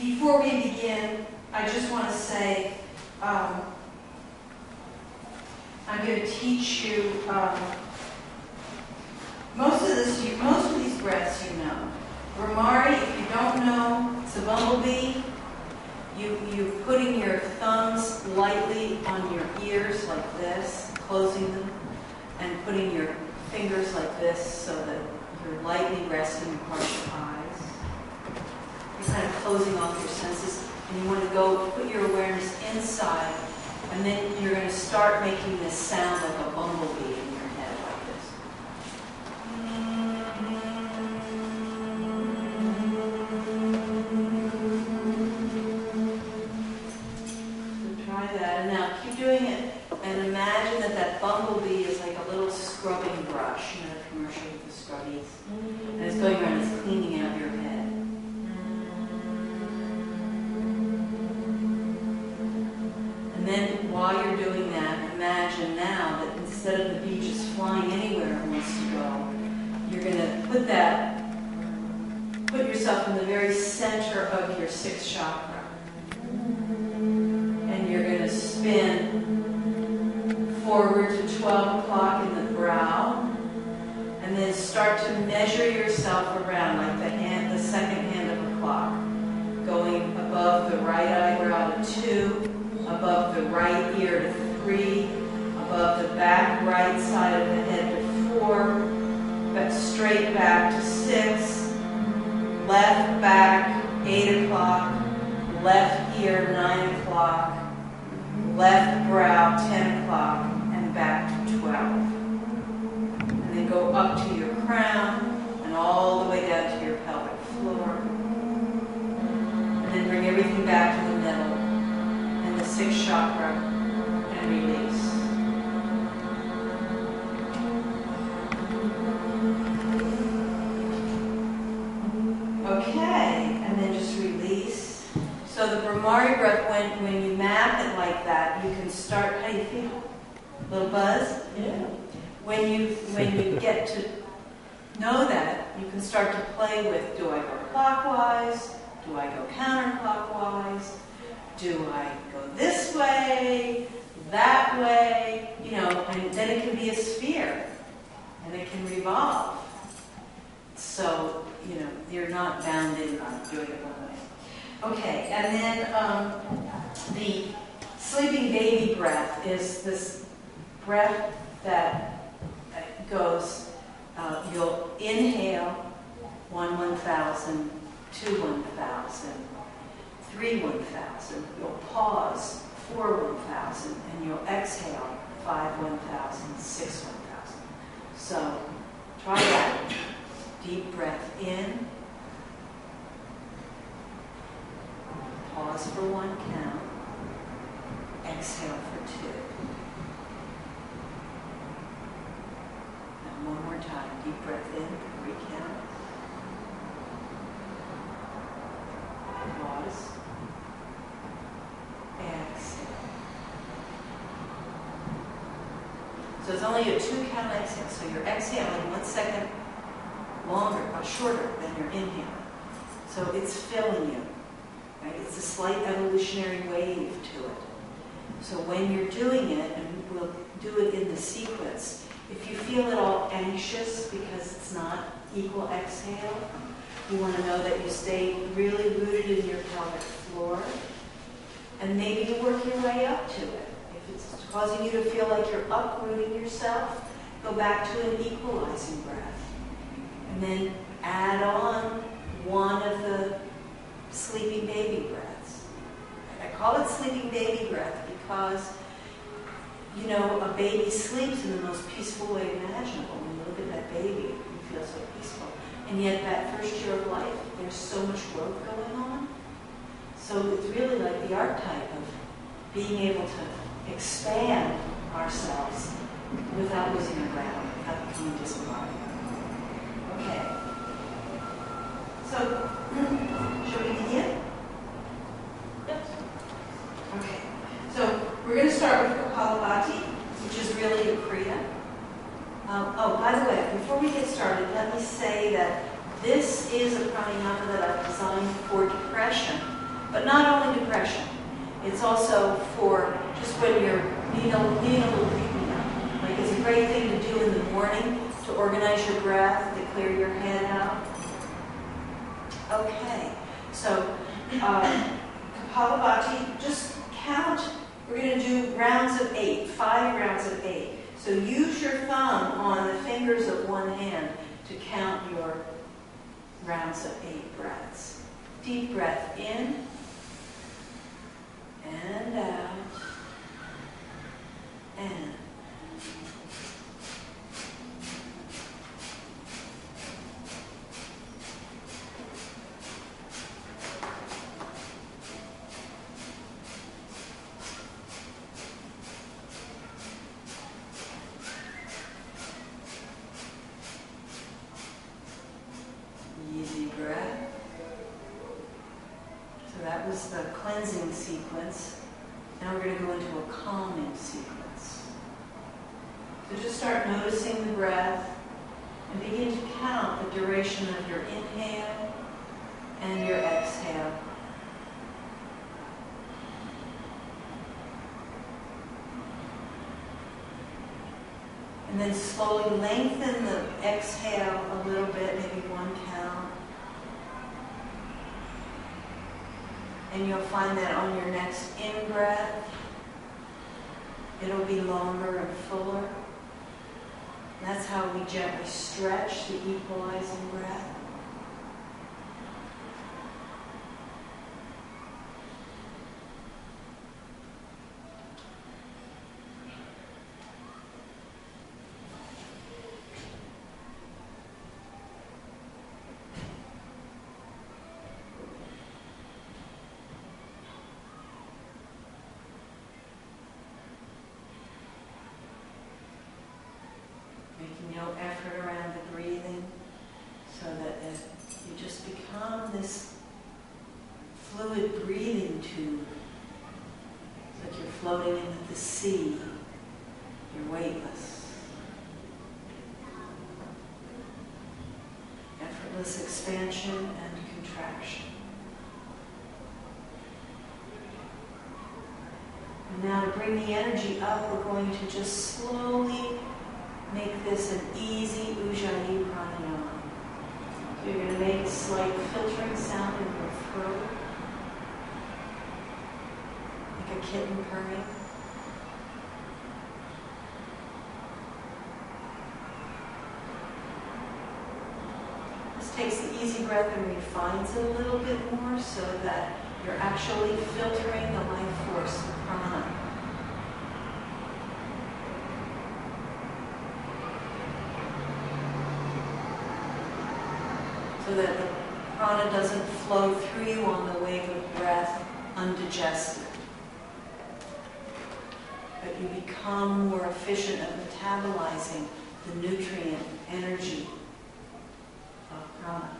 before we begin, I just want to say I'm going to teach you most of these breaths you know. Ramari, if you don't know, it's a bumblebee. You're putting your thumbs lightly on your ears like this, closing them, and putting your fingers like this so that you're lightly resting across your eyes. You're kind of closing off your senses, and you want to go put your awareness inside, and then you're going to start making this sound like a bumblebee in your head, like this. So try that, and now keep doing it, and imagine that that bumblebee is like a little scrubbing brush, you know, the commercial with the scrubbies, and it's going around, it's cleaning out your head. And then while you're doing that, imagine now that instead of the bee just flying anywhere it wants to go, you're going to put yourself in the very center of your sixth chakra. And you're going to spin forward to 12 o'clock in the brow, and then start to measure yourself around like the second hand of a clock, going above the right eyebrow to 2, above the right ear to 3, above the back right side of the head to 4, but straight back to 6, left back 8 o'clock, left ear 9 o'clock, left brow 10 o'clock, and back to 12. And then go up to your crown and all the way down to your pelvic floor. And then bring everything back to the middle and the sixth chakra and release. Okay, and then just release. So the Brahmari breath, when you map it like that, you can start, how do you feel? A little buzz? Yeah. When you get to know that, you can start to play with, do I go clockwise? Do I go counterclockwise? Do I go this way? That way? You know, and then it can be a sphere. And it can revolve. So, you know, you're not bound in on doing it one way. Okay, and then the sleeping baby breath is this breath that goes, you'll inhale 1 1,000, 2 1,000, 3 1,000. You'll pause 4 1,000, and you'll exhale 5 1,000, 6 1,000. So try that. Deep breath in. Pause for 1 count. Exhale for 2. One more time. Deep breath in, 3 counts. Pause. Exhale. So it's only a 2 count exhale. So you're exhaling 1 second longer, shorter than your inhale. So it's filling you. Right? It's a slight evolutionary wave to it. So when you're doing it, and we'll do it in the sequence, if you feel at all anxious because it's not equal exhale, you want to know that you stay really rooted in your pelvic floor, and maybe you work your way up to it. If it's causing you to feel like you're uprooting yourself, go back to an equalizing breath. And then add on one of the sleeping baby breaths. I call it sleeping baby breath because, you know, a baby sleeps in the most peaceful way imaginable. When you look at that baby, you feel so peaceful. And yet that first year of life, there's so much growth going on. So it's really like the archetype of being able to expand ourselves without losing our ground, without becoming disembodied. Okay. So, shall we begin? Yes. Okay. So, we're going to start with Kapalabhati, which is really a Kriya. Oh, by the way, before we get started, let me say that this is a pranayama that I've designed for depression But not only depression. It's also for just when you're needing a little pick-me-up. Like it's a great thing to do in the morning to organize your breath, to clear your head out. Okay, so Kapalabhati, just count. We're going to do rounds of 8, 5 rounds of 8. So use your thumb on the fingers of one hand to count your rounds of 8 breaths. Deep breath in and out and. Easy breath. So that was the cleansing sequence. Now we're going to go into a calming sequence. So just start noticing the breath and begin to count the duration of your inhale and your exhale. And then slowly lengthen the exhale a little bit, maybe 1 count. And you'll find that on your next in-breath, it'll be longer and fuller. That's how we gently stretch the equalizing breath. No effort around the breathing, so that you just become this fluid breathing tube. It's like you're floating into the sea. You're weightless. Effortless expansion and contraction. And now to bring the energy up, we're going to just slowly make this an easy ujjayi pranayama. So you're going to make a slight filtering sound in your throat, like a kitten purring. This takes the easy breath and refines it a little bit more so that you're actually filtering the life force, the prana. So that the prana doesn't flow through you on the wave of breath undigested. But you become more efficient at metabolizing the nutrient energy of prana.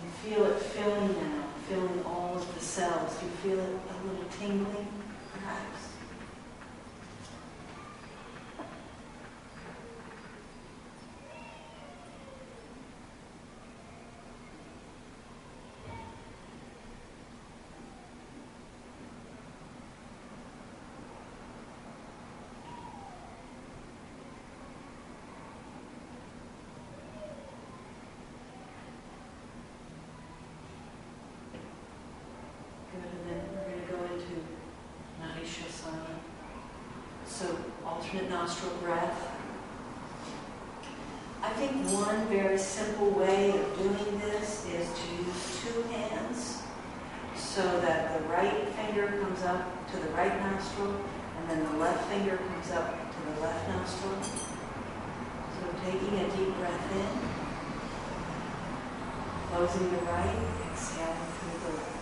And feel it filling now, filling all of the cells. Do you feel it a little tingling, perhaps? So alternate nostril breath. I think one very simple way of doing this is to use 2 hands so that the right finger comes up to the right nostril and then the left finger comes up to the left nostril. So taking a deep breath in, closing the right, exhaling through the left.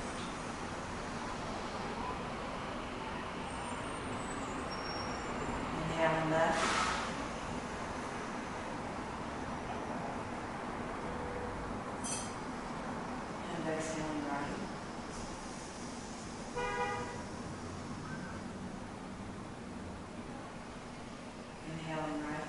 Inhaling left. And exhaling right. Inhaling right.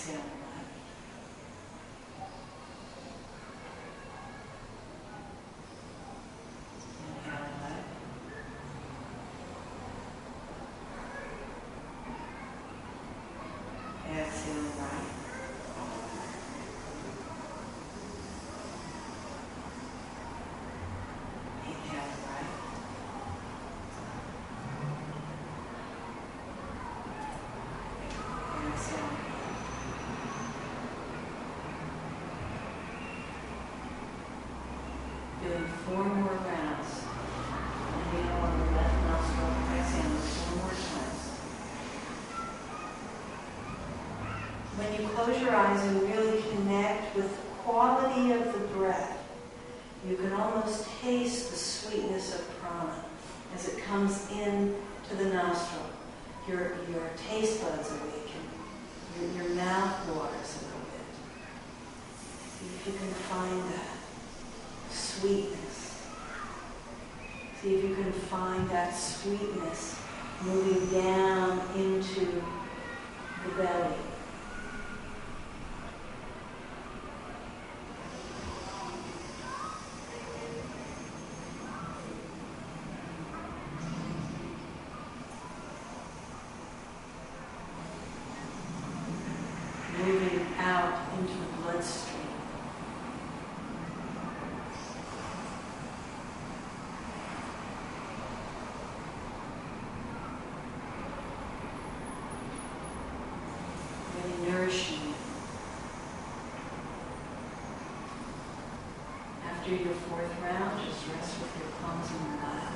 exhale left. Inhale left. Exhale right. Inhale right. Exhale. Doing 4 more rounds. Inhale on the left nostril. Exhale 4 more times. When you close your eyes and really connect with the quality of the breath, you can almost taste the sweetness of prana as it comes in to the nostril. Your taste buds awaken. Your mouth waters a little bit. See if you can find that sweetness. See if you can find that sweetness moving down into the belly. Moving out into the bloodstream. Really nourishing you. After your 4th round, just rest with your palms in your lap.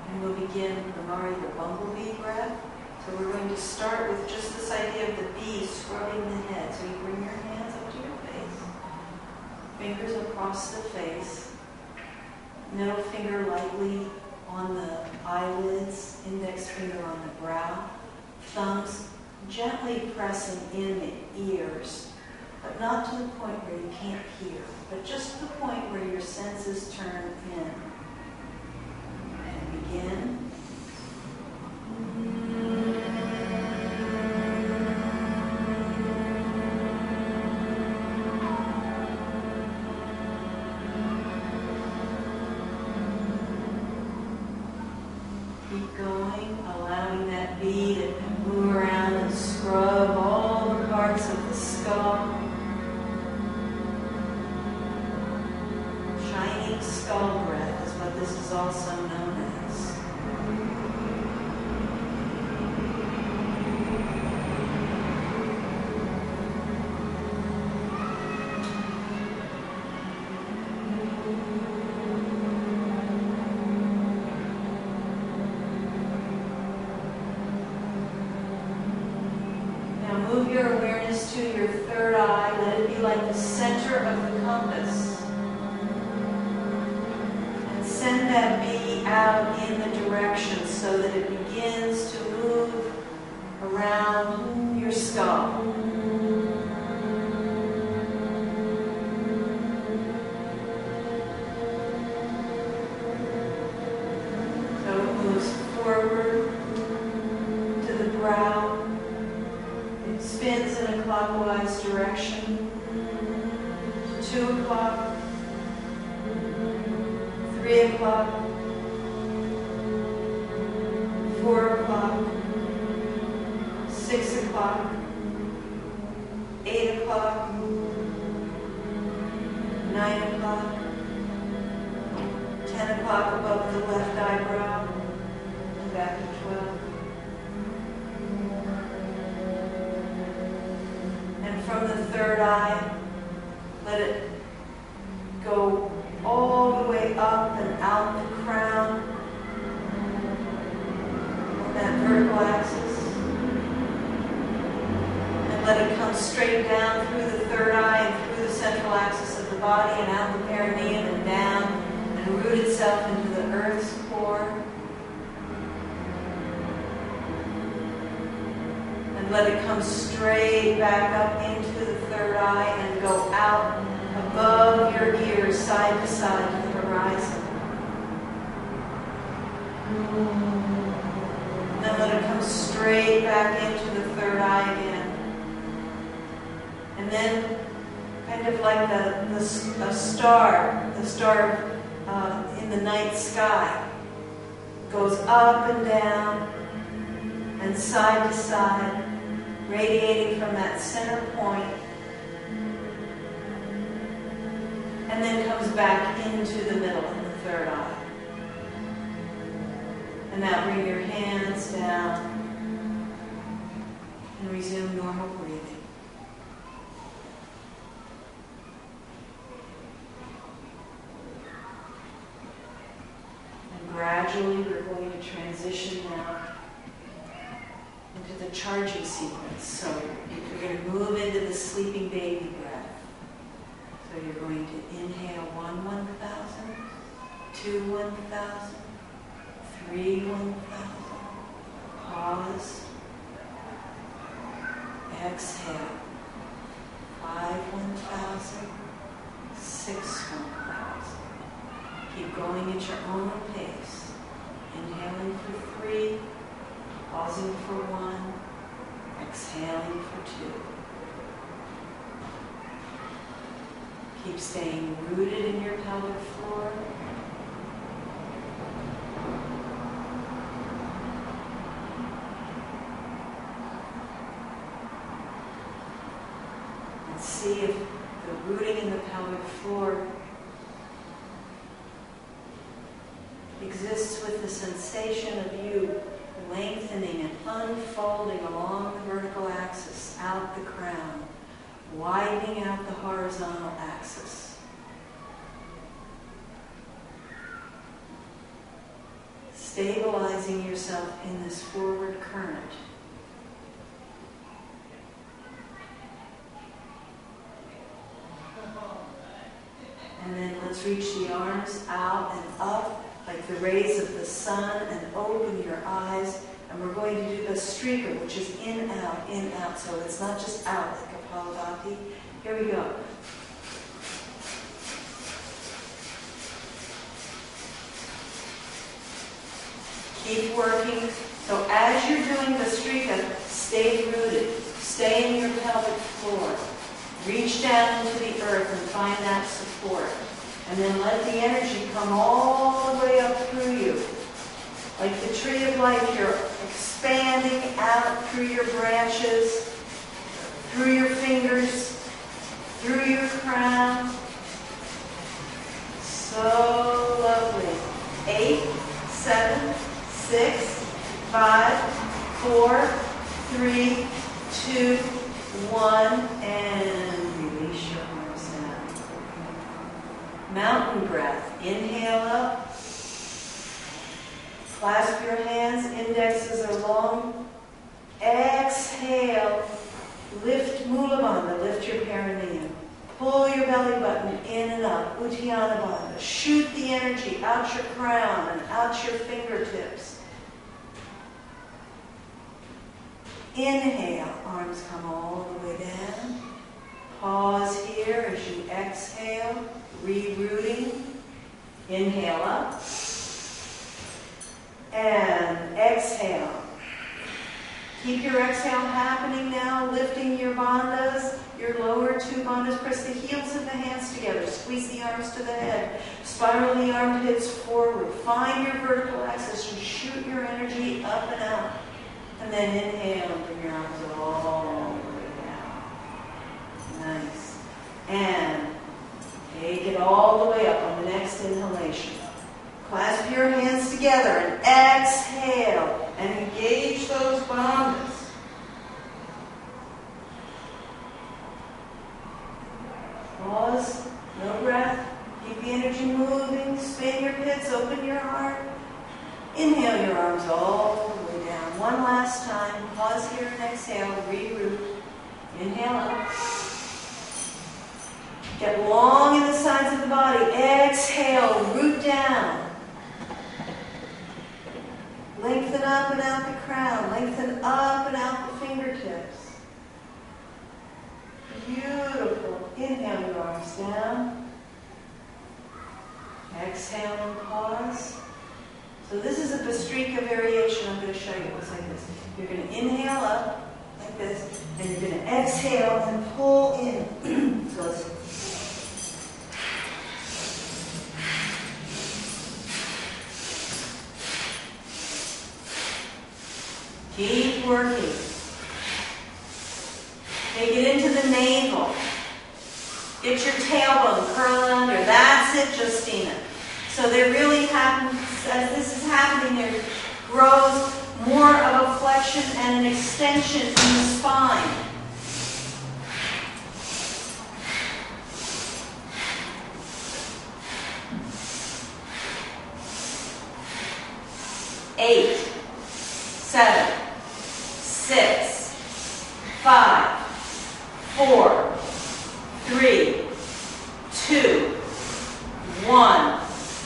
And we'll begin the Bumblebee breath. So we're going to start with just this idea of the bee scrubbing the head. So you bring your hands up to your face, fingers across the face, middle finger lightly on the eyelids, index finger on the brow, thumbs gently pressing in the ears, but not to the point where you can't hear, but just to the point where your senses turn in. Begin. Keep going, allowing that bee to move around and scrub all the parts of the skull. Shining skull breath is what this is also known as. Move your awareness to your 3rd eye. Let it be like the center of the compass. And send that bee out in the direction so that it begins to move around your skull. So it moves forward to the brow. Spins in a clockwise direction. 2 o'clock, 3 o'clock, 4 o'clock, 6 o'clock, 8 o'clock, 9 o'clock, 10 o'clock above the left eyebrow, and back to 12. From the 3rd eye, let it go all the way up and out the crown on that vertical axis. And let it come straight down through the 3rd eye and through the central axis of the body and out the perineum and down and root itself into the earth's core. Let it come straight back up into the 3rd eye and go out above your ears, side to side to the horizon. And then let it come straight back into the third eye again. And then, kind of like a star in the night sky, goes up and down and side to side, radiating from that center point, and then comes back into the middle of the third eye. And now bring your hands down and resume normal breathing. And gradually we're going to transition now into the charging sequence. So you're going to move into the sleeping baby breath. So you're going to inhale 1 1,000, 2 1,000, 3 1,000. Pause. Exhale. 5 1,000, 6 1,000. Keep going at your own pace. Inhaling for 3, pausing for 1, exhaling for 2. Keep staying rooted in your pelvic floor. And see if the rooting in the pelvic floor exists with the sensation of you lengthening and unfolding along the vertical axis, out the crown, widening out the horizontal axis. Stabilizing yourself in this forward current. And then let's reach the arms out and up like the rays of the sun, and open your eyes. And we're going to do the streaker, which is in, out. So it's not just out like a Kapalabhati. Here we go. Keep working. So as you're doing the streaker, stay rooted. Stay in your pelvic floor. Reach down into the earth and find that support. And then let the energy come all the way up through you. Like the tree of life, you're expanding out through your branches, through your fingers, through your crown. So lovely. 8, 7, 6, 5, 4, 3, 2, 1, and release your arms down. Mountain breath. Inhale up. Clasp your hands, indexes are long. Exhale. Lift Mula Bandha, lift your perineum. Pull your belly button in and up, Uddiyana Bandha. Shoot the energy out your crown and out your fingertips. Inhale, arms come all the way down. Pause here as you exhale, rerouting. Inhale up. And exhale. Keep your exhale happening now, lifting your bandhas, your lower 2 bandhas. Press the heels of the hands together. Squeeze the arms to the head. Spiral the armpits forward. Find your vertical axis and shoot your energy up and out. And then inhale and bring your arms all the way down. Nice. And take it all the way up on the next inhalation. Clasp your hands together and exhale and engage those bandhas. Pause, no breath. Keep the energy moving. Spin your pits, open your heart. Inhale your arms all the way down. One last time. Pause here and exhale. Reroot. Inhale up. Get long in the sides of the body. Exhale, root down. Lengthen up and out the crown. Lengthen up and out the fingertips. Beautiful. inhale your arms down. Exhale and pause. So this is a Bastrika variation. I'm going to show you. It looks like this. You're going to inhale up like this, and you're going to exhale and pull in. So let's. Keep working. Take it into the navel. Get your tailbone curl under. That's it, Justina. So there really happens, as this is happening, there grows more of a flexion and an extension in the spine. Eight, 7, 6, 5, 4, 3, 2, 1,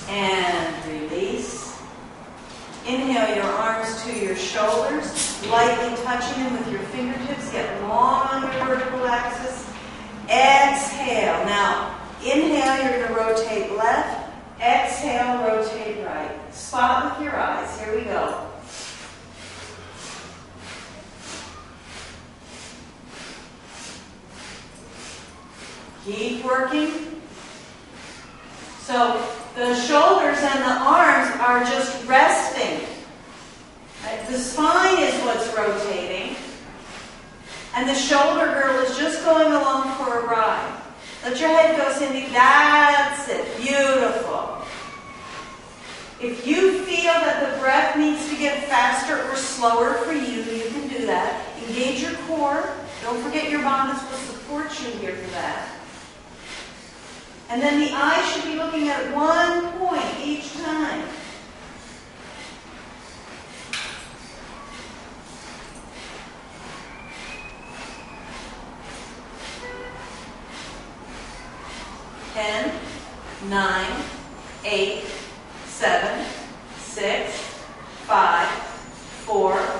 and release. Inhale your arms to your shoulders, lightly touching them with your fingertips. Get long on your vertical axis. Exhale. Now, inhale, you're going to rotate left. Exhale, rotate right. Spot with your eyes. Here we go. Keep working. So the shoulders and the arms are just resting. Right? The spine is what's rotating. And the shoulder girdle is just going along for a ride. Let your head go, Cindy. That's it. Beautiful. If you feel that the breath needs to get faster or slower for you, you can do that. Engage your core. Don't forget your bandhas will support you here for that. And then the eyes should be looking at one point each time. Ten, 9, 8, 7, 6, 5, 4,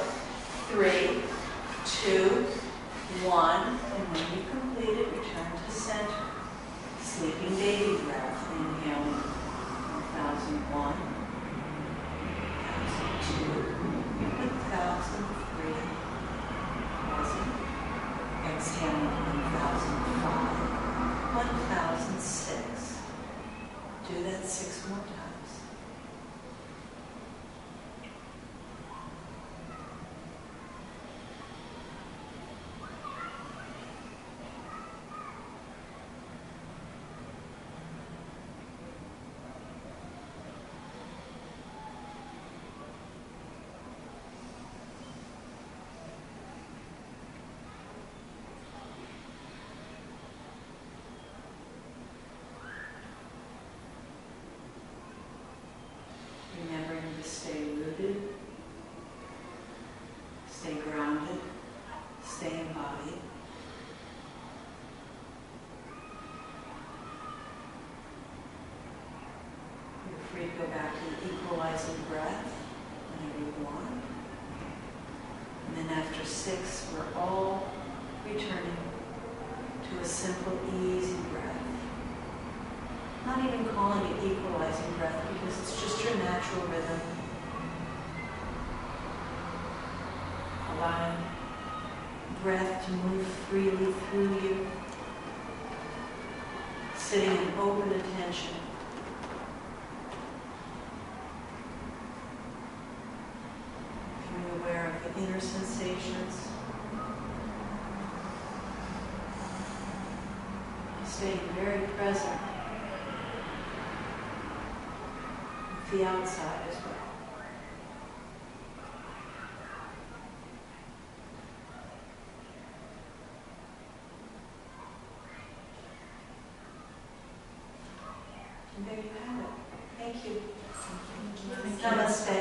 3, 2, 1. And when you complete it, return to center. Sleeping baby breath. Inhaling 1001, 1002, 1003. Pausing. Exhaling 1005, 1006. Do that 6 more times. Stay rooted, stay grounded, stay embodied. You're free to go back to the equalizing breath whenever you want. And then after 6, we're all returning to a simple, easy breath. Not even calling it equalizing breath because it's just your natural rhythm. Allowing breath to move freely through you. Sitting in open attention. Becoming aware of the inner sensations. Staying very present. The outside as well. And there you have it. Thank you. Namaste.